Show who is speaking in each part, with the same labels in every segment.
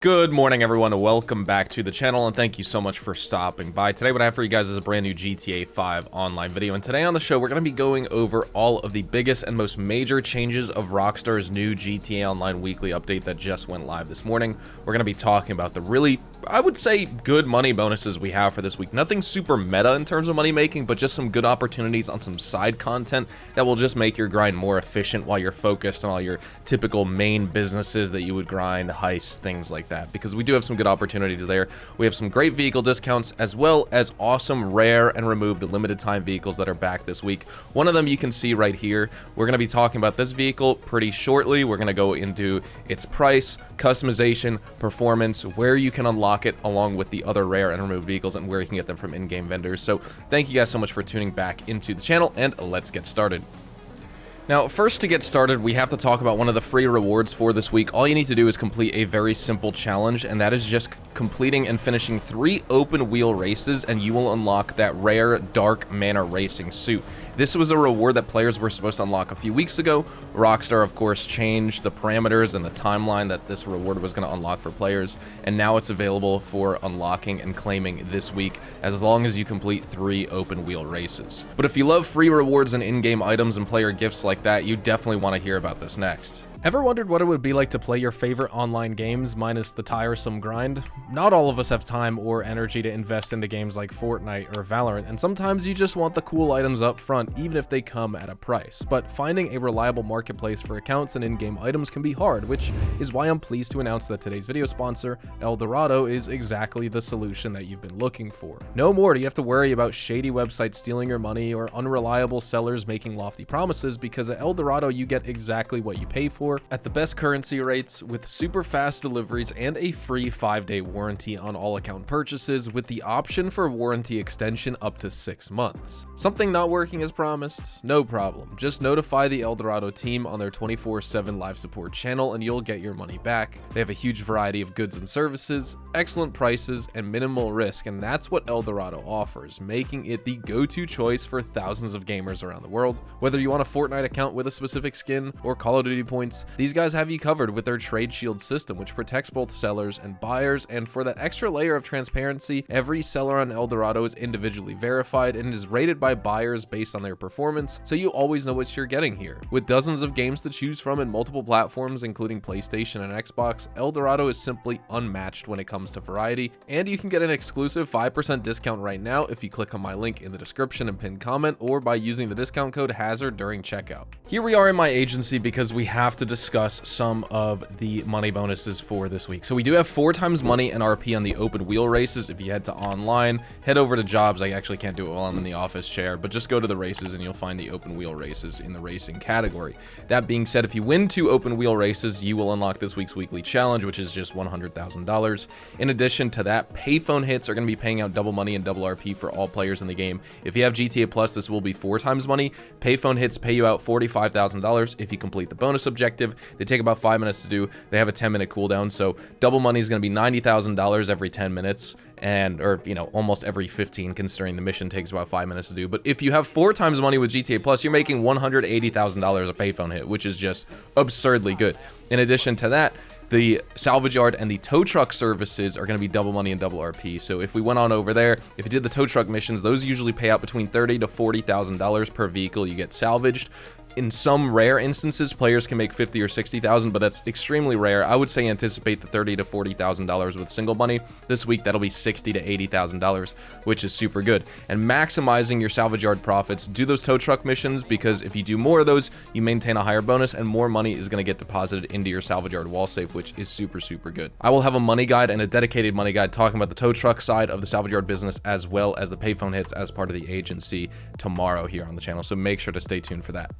Speaker 1: Good morning, everyone. Welcome back to the channel, and thank you so much for stopping by. Today, what I have for you guys is a brand new GTA 5 Online video, and today on the show, we're going to be going over all of the biggest and most major changes of Rockstar's new GTA Online weekly update that just went live this morning. We're going to be talking about the really, I would say, good money bonuses we have for this week. Nothing super meta in terms of money making, but just some good opportunities on some side content that will just make your grind more efficient while you're focused on all your typical main businesses that you would grind, heists, things like that, because we do have some good opportunities there. We have some great vehicle discounts, as well as awesome rare and removed limited time vehicles that are back this week. One of them you can see right here. We're going to be talking about this vehicle pretty shortly. We're going to go into its price, customization, performance, where you can unlock it, along with the other rare and removed vehicles, and where you can get them from in-game vendors. So thank you guys so much for tuning back into the channel, and let's get started. Now, first to get started, we have to talk about one of the free rewards for this week. All you need to do is complete a very simple challenge, and that is just completing and finishing 3 open wheel races, and you will unlock that rare Dark Manor Racing suit. This was a reward that players were supposed to unlock a few weeks ago. Rockstar, of course, changed the parameters and the timeline that this reward was going to unlock for players, and now it's available for unlocking and claiming this week, as long as you complete 3 open wheel races. But if you love free rewards and in-game items and player gifts like that, you definitely want to hear about this next. Ever wondered what it would be like to play your favorite online games minus the tiresome grind? Not all of us have time or energy to invest into games like Fortnite or Valorant, and sometimes you just want the cool items up front, even if they come at a price. But finding a reliable marketplace for accounts and in-game items can be hard, which is why I'm pleased to announce that today's video sponsor, Dorado, is exactly the solution that you've been looking for. No more do you have to worry about shady websites stealing your money or unreliable sellers making lofty promises, because at Dorado you get exactly what you pay for, at the best currency rates, with super fast deliveries and a free 5-day warranty on all account purchases, with the option for warranty extension up to 6 months. Something not working as promised? No problem. Just notify the Dorado team on their 24/7 live support channel and you'll get your money back. They have a huge variety of goods and services, excellent prices, and minimal risk, and that's what Dorado offers, making it the go-to choice for thousands of gamers around the world. Whether you want a Fortnite account with a specific skin or Call of Duty points, these guys have you covered with their trade shield system, which protects both sellers and buyers. And for that extra layer of transparency, every seller on Dorado is individually verified and is rated by buyers based on their performance, so you always know what you're getting here. With dozens of games to choose from in multiple platforms, including PlayStation and Xbox, Dorado is simply unmatched when it comes to variety, and you can get an exclusive 5% discount right now if you click on my link in the description and pinned comment, or by using the discount code HAZARD during checkout. Here we are in my agency because we have to discuss some of the money bonuses for this week. So we do have 4 times money and RP on the open wheel races. If you head to online, head over to jobs. I actually can't do it while I'm in the office chair, but just go to the races and you'll find the open wheel races in the racing category. That being said, if you win 2 open wheel races, you will unlock this week's weekly challenge, which is just $100,000. In addition to that, payphone hits are going to be paying out double money and double RP for all players in the game. If you have GTA Plus, this will be 4 times money. Payphone hits pay you out $45,000 if you complete the bonus objective. They take about 5 minutes to do. They have a 10-minute cooldown, so double money is going to be $90,000 every 10 minutes, or almost every 15, considering the mission takes about 5 minutes to do. But if you have 4 times money with GTA Plus, you're making $180,000 a payphone hit, which is just absurdly good. In addition to that, the Salvage Yard and the tow truck services are going to be double money and double RP. So if we went on over there, if you did the tow truck missions, those usually pay out between $30,000 to $40,000 per vehicle you get salvaged. In some rare instances, players can make $50,000 or $60,000, but that's extremely rare. I would say anticipate the $30,000 to $40,000 with single money. This week, that'll be $60,000 to $80,000, which is super good. And maximizing your Salvage Yard profits, do those tow truck missions, because if you do more of those, you maintain a higher bonus, and more money is going to get deposited into your Salvage Yard wall safe, which is super, super good. I will have a money guide and a dedicated money guide talking about the tow truck side of the Salvage Yard business, as well as the payphone hits as part of the agency tomorrow here on the channel, so make sure to stay tuned for that.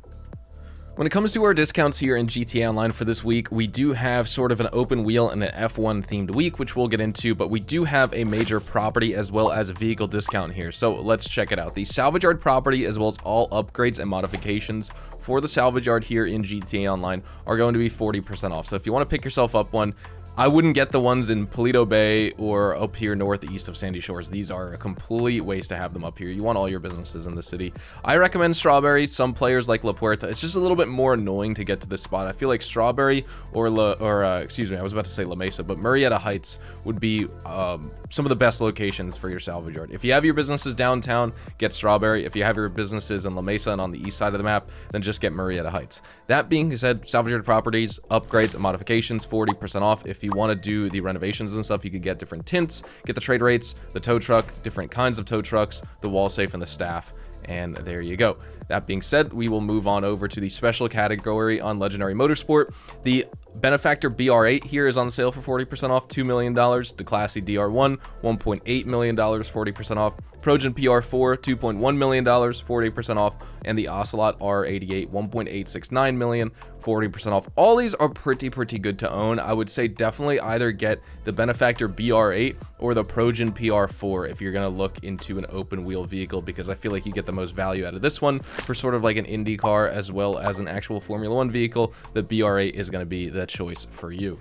Speaker 1: When it comes to our discounts here in GTA Online for this week, we do have sort of an open wheel and an F1 themed week, which we'll get into, but we do have a major property as well as a vehicle discount here. So let's check it out. The Salvage Yard property, as well as all upgrades and modifications for the Salvage Yard here in GTA Online, are going to be 40% off. So if you want to pick yourself up one, I wouldn't get the ones in Paleto Bay or up here northeast of Sandy Shores. These are a complete waste to have them up here. You want all your businesses in the city. I recommend Strawberry. Some players like La Puerta. It's just a little bit more annoying to get to this spot. I feel like Strawberry or excuse me, I was about to say La Mesa, but Murrieta Heights would be some of the best locations for your salvage yard. If you have your businesses downtown, get Strawberry. If you have your businesses in La Mesa and on the east side of the map, then just get Murrieta Heights. That being said, salvage yard properties, upgrades, and modifications, 40% off. If you want to do the renovations and stuff, you could get different tints, get the trade rates, the tow truck, different kinds of tow trucks, the wall safe, and the staff. And there you go. That being said, we will move on over to the special category on Legendary Motorsport. The Benefactor BR8 here is on sale for 40% off, $2 million. The Classy DR1, $1.8 million, 40% off. Progen PR4, $2.1 million, 40% off. And the Ocelot R88, $1.869 million, 40% off. All these are pretty good to own. I would say definitely either get the Benefactor BR8 or the Progen PR4 if you're going to look into an open wheel vehicle, because I feel like you get the most value out of this one for sort of like an Indy car as well as an actual Formula 1 vehicle. The BR8 is going to be the choice for you.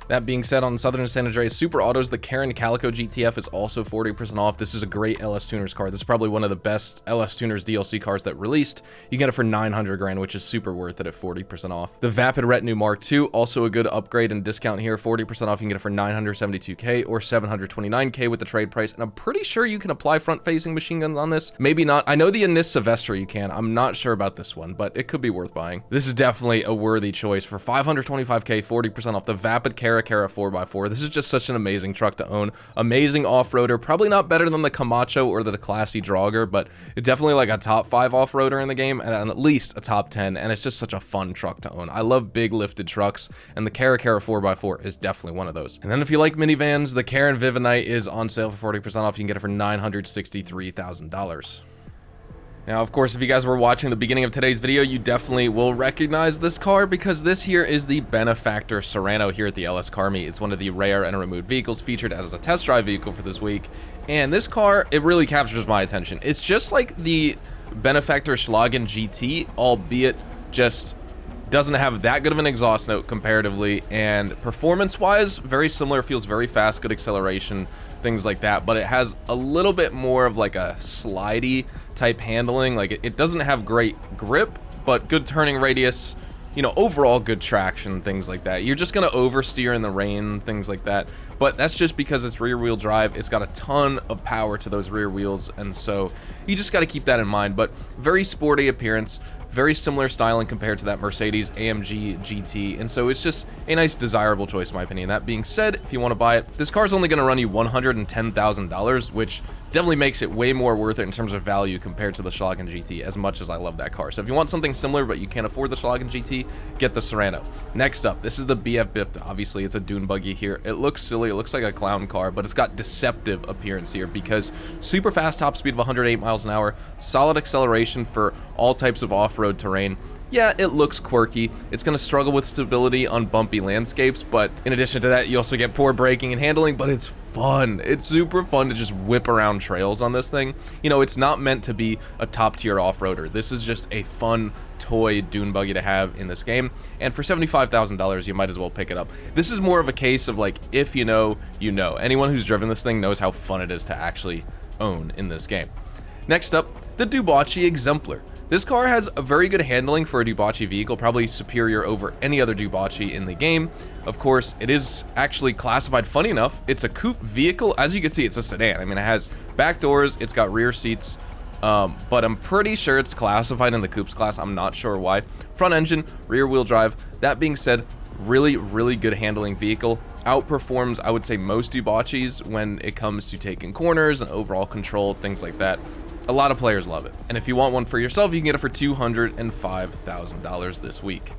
Speaker 1: That being said, on Southern San Andreas Super Autos, the Karen Calico GTF is also 40% off. This is a great LS Tuners car. This is probably one of the best LS Tuners DLC cars that released. You get it for 900 grand, which is super worth it at 40% off. The Vapid Retinue Mark II, also a good upgrade and discount here, 40% off. You can get it for 972K or 729K with the trade price. And I'm pretty sure you can apply front-facing machine guns on this. Maybe not. I know the Anis Silvestre you can. I'm not sure about this one, but it could be worth buying. This is definitely a worthy choice for 525K, 40% off. The Vapid Cara 4x4. This is just such an amazing truck to own. Amazing off-roader. Probably not better than the Camacho or the Classy Draugr, but it's definitely like a top 5 off-roader in the game, and at least a top 10, and it's just such a fun truck to own. I love big lifted trucks, and the Cara 4x4 is definitely one of those. And then if you like minivans, the Karen Vivinite is on sale for 40% off. You can get it for $963,000. Now, of course, if you guys were watching the beginning of today's video, you definitely will recognize this car, because this here is the Benefactor Serrano here at the LS Car Meet. It's one of the rare and removed vehicles featured as a test drive vehicle for this week. And this car, it really captures my attention. It's just like the Benefactor Schlagen GT, albeit just doesn't have that good of an exhaust note comparatively, and performance-wise, very similar, feels very fast, good acceleration, things like that, but it has a little bit more of like a slidey type handling. Like it doesn't have great grip, but good turning radius, you know, overall good traction, things like that. You're just gonna oversteer in the rain, things like that, but that's just because it's rear wheel drive. It's got a ton of power to those rear wheels, and so you just got to keep that in mind. But very sporty appearance, very similar styling compared to that Mercedes AMG GT, and so it's just a nice desirable choice in my opinion. That being said, if you want to buy it, this car is only going to run you $110,000, which definitely makes it way more worth it in terms of value compared to the Schlagen GT, as much as I love that car. So if you want something similar but you can't afford the Schlagen GT, get the Serrano. Next up, this is the BF Bifta. Obviously it's a dune buggy here. It looks silly, it looks like a clown car, but it's got deceptive appearance here because super fast top speed of 108 miles an hour, solid acceleration for all types of off-road terrain. Yeah, it looks quirky. It's going to struggle with stability on bumpy landscapes, but in addition to that, you also get poor braking and handling, but it's fun. It's super fun to just whip around trails on this thing. You know, it's not meant to be a top-tier off-roader. This is just a fun toy dune buggy to have in this game, and for $75,000, you might as well pick it up. This is more of a case of like, if you know, you know. Anyone who's driven this thing knows how fun it is to actually own in this game. Next up, the Dubocci Exemplar. This car has a very good handling for a Dubocci vehicle, probably superior over any other Dubocci in the game. Of course, it is actually classified, funny enough, it's a coupe vehicle. As you can see, it's a sedan. I mean, it has back doors, it's got rear seats, but I'm pretty sure it's classified in the coupes class. I'm not sure why. Front engine, rear wheel drive. That being said, really good handling vehicle. Outperforms, I would say, most Duboccis when it comes to taking corners and overall control, things like that. A lot of players love it. And if you want one for yourself, you can get it for $205,000 this week.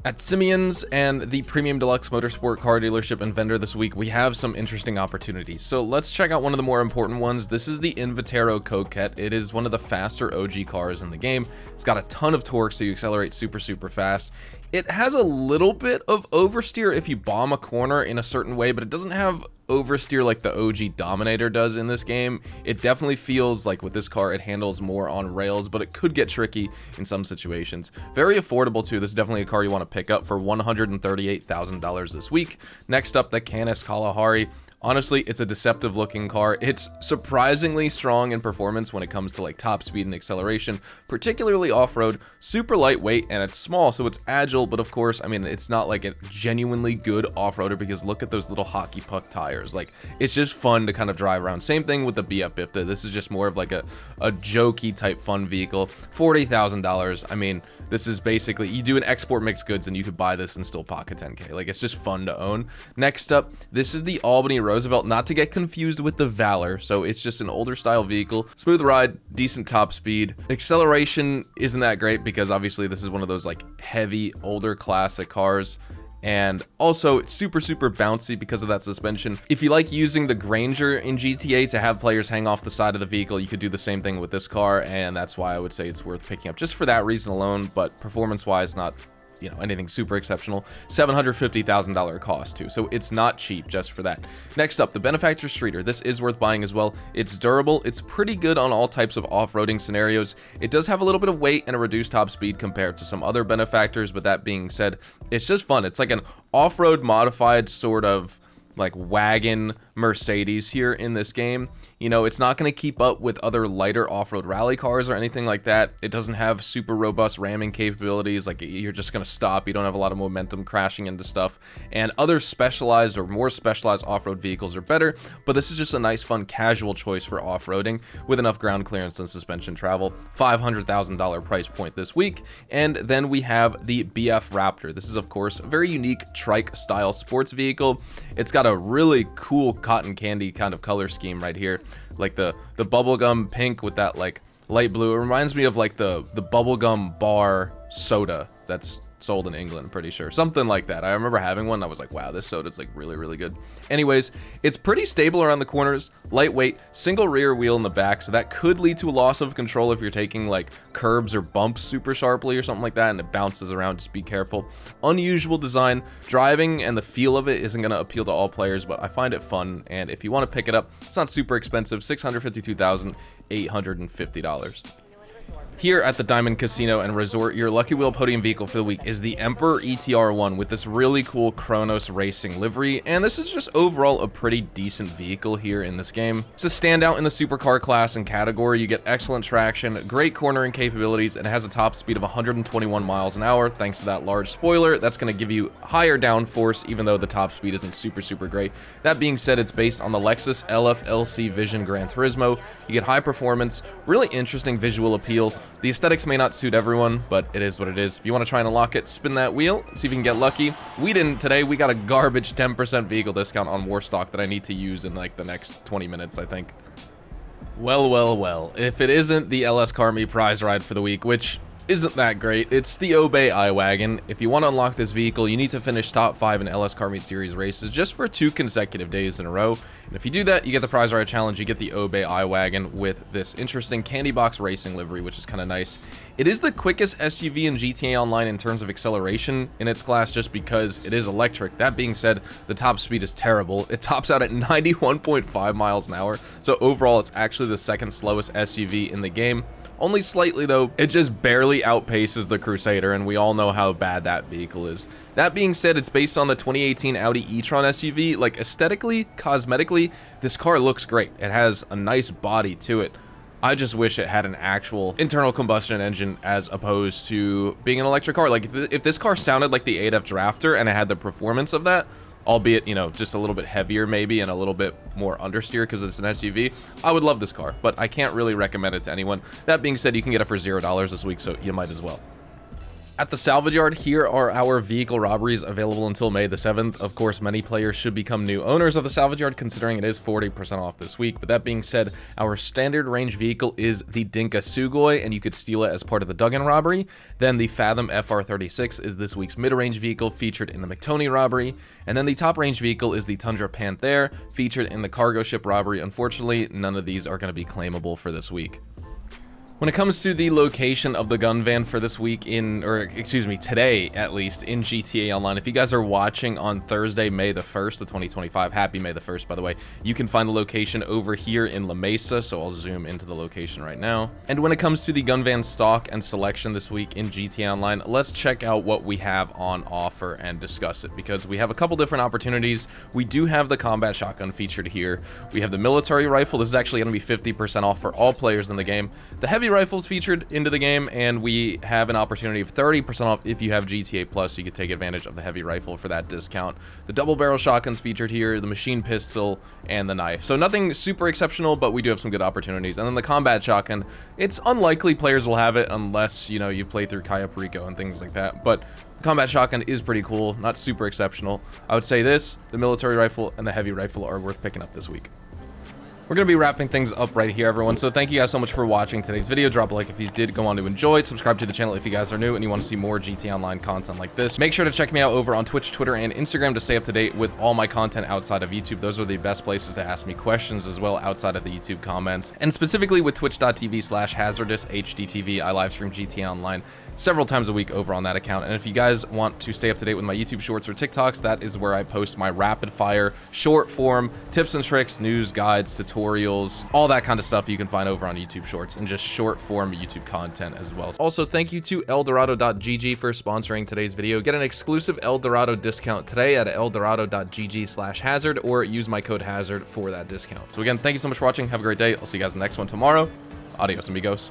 Speaker 1: At Simeon's and the Premium Deluxe Motorsport car dealership and vendor this week, we have some interesting opportunities. So let's check out one of the more important ones. This is the Invitero Coquette. It is one of the faster OG cars in the game. It's got a ton of torque, so you accelerate super fast. It has a little bit of oversteer if you bomb a corner in a certain way, but it doesn't have oversteer like the OG Dominator does in this game. It definitely feels like with this car it handles more on rails, but it could get tricky in some situations. Very affordable too. This is definitely a car you want to pick up for $138,000 this week. Next up, the Canis Kalahari. Honestly, it's a deceptive looking car. It's surprisingly strong in performance when it comes to like top speed and acceleration, particularly off-road, super lightweight, and it's small, so it's agile, but of course, I mean, it's not like a genuinely good off-roader because look at those little hockey puck tires. Like, it's just fun to kind of drive around. Same thing with the BF50. This is just more of like a jokey type fun vehicle. $40,000. I mean, this is basically, you do an export mixed goods and you could buy this and still pocket 10K. Like, it's just fun to own. Next up, this is the Albany Roosevelt, not to get confused with the Valor. So it's just an older style vehicle. Smooth ride, decent top speed. Acceleration isn't that great because obviously this is one of those like heavy, older classic cars. And also, it's super bouncy because of that suspension. If you like using the Granger in GTA to have players hang off the side of the vehicle, you could do the same thing with this car, and that's why I would say it's worth picking up just for that reason alone, but performance-wise, not, you know, anything super exceptional. $750,000 cost too, so it's not cheap just for that. Next up, the Benefactor Streeter. This is worth buying as well. It's durable, it's pretty good on all types of off-roading scenarios. It does have a little bit of weight and a reduced top speed compared to some other Benefactors, but that being said, it's just fun. It's like an off-road modified sort of like wagon Mercedes here in this game. You know, it's not going to keep up with other lighter off-road rally cars or anything like that. It doesn't have super robust ramming capabilities. Like, you're just going to stop. You don't have a lot of momentum crashing into stuff. And other specialized or more specialized off-road vehicles are better, but this is just a nice, fun, casual choice for off-roading with enough ground clearance and suspension travel. $500,000 price point this week. And then we have the BF Raptor. This is, of course, a very unique trike-style sports vehicle. It's got a really cool cotton candy kind of color scheme right here, like the bubblegum pink with that like light blue. It reminds me of like the bubblegum bar soda that's sold in England, I'm pretty sure, something like that. I remember having one. I was like, wow, this soda's like really good. Anyways, it's pretty stable around the corners, lightweight, single rear wheel in the back, so that could lead to a loss of control if you're taking like curbs or bumps super sharply or something like that and it bounces around. Just be careful. Unusual design. Driving and the feel of it isn't going to appeal to all players, but I find it fun, and if you want to pick it up, it's not super expensive. $652,850. Here at the Diamond Casino and Resort, your Lucky Wheel podium vehicle for the week is the Emperor ETR1 with this really cool Chronos Racing livery, and this is just overall a pretty decent vehicle here in this game. It's a standout in the supercar class and category. You get excellent traction, great cornering capabilities, and it has a top speed of 121 miles an hour thanks to that large spoiler. That's going to give you higher downforce even though the top speed isn't super great. That being said, it's based on the Lexus LF-LC Vision Gran Turismo. You get high performance, really interesting visual appeal. The aesthetics may not suit everyone, but it is what it is. If you want to try and unlock it, spin that wheel, see if you can get lucky. We didn't today. We got a garbage 10% vehicle discount on Warstock that I need to use in like the next 20 minutes, I think. Well. If it isn't the LS Car Me prize ride for the week, which isn't that great, it's the Obey iWagon. If you want to unlock this vehicle, you need to finish top 5 in LS Car Meet Series races just for 2 consecutive days in a row. And if you do that, you get the prize ride challenge. You get the Obey iWagon with this interesting candy box racing livery, which is kind of nice. It is the quickest SUV in GTA Online in terms of acceleration in its class just because it is electric. That being said, the top speed is terrible. It tops out at 91.5 miles an hour. So overall, it's actually the second slowest SUV in the game. Only slightly though, it just barely outpaces the Crusader, and we all know how bad that vehicle is. That being said, it's based on the 2018 Audi e-tron SUV. Like, aesthetically, cosmetically, this car looks great. It has a nice body to it. I just wish it had an actual internal combustion engine as opposed to being an electric car. Like, if this car sounded like the 8F Drafter and it had the performance of that, albeit, you know, just a little bit heavier maybe and a little bit more understeer because it's an SUV, I would love this car, but I can't really recommend it to anyone. That being said, you can get it for $0 this week, so you might as well. At the Salvage Yard, here are our vehicle robberies available until May the 7th. Of course, many players should become new owners of the Salvage Yard considering it is 40% off this week. But that being said, our standard range vehicle is the Dinka Sugoi, and you could steal it as part of the Duggan robbery. Then the Fathom FR36 is this week's mid-range vehicle featured in the McToney robbery. And then the top range vehicle is the Tundra Panther featured in the cargo ship robbery. Unfortunately, none of these are going to be claimable for this week. When it comes to the location of the gun van for this week today at least, in GTA Online, if you guys are watching on Thursday, May the 1st of 2025, happy May the 1st, by the way, you can find the location over here in La Mesa, so I'll zoom into the location right now. And when it comes to the gun van stock and selection this week in GTA Online, let's check out what we have on offer and discuss it, because we have a couple different opportunities. We do have the combat shotgun featured here. We have the military rifle. This is actually going to be 50% off for all players in the game. The heavy rifles featured into the game, and we have an opportunity of 30% off if you have GTA Plus, so you could take advantage of the heavy rifle for that discount. The double barrel shotguns featured here, the machine pistol, and the knife. So nothing super exceptional, but we do have some good opportunities. And then the combat shotgun, it's unlikely players will have it unless, you know, you play through Cayo Perico and things like that, but the combat shotgun is pretty cool, not super exceptional. I would say this, the military rifle, and the heavy rifle are worth picking up this week. We're going to be wrapping things up right here, everyone. So thank you guys so much for watching today's video. Drop a like if you did go on to enjoy. Subscribe to the channel if you guys are new and you want to see more GTA Online content like this. Make sure to check me out over on Twitch, Twitter, and Instagram to stay up to date with all my content outside of YouTube. Those are the best places to ask me questions as well outside of the YouTube comments. And specifically with twitch.tv/hazardoushdtv, I live stream GTA Online several times a week over on that account. And if you guys want to stay up to date with my YouTube shorts or TikToks, that is where I post my rapid fire, short form tips and tricks, news, guides, tutorials, all that kind of stuff you can find over on YouTube shorts and just short form YouTube content as well. Also, thank you to eldorado.gg for sponsoring today's video. Get an exclusive Eldorado discount today at eldorado.gg/hazard or use my code hazard for that discount. So again, thank you so much for watching. Have a great day. I'll see you guys in the next one tomorrow. Adios, amigos.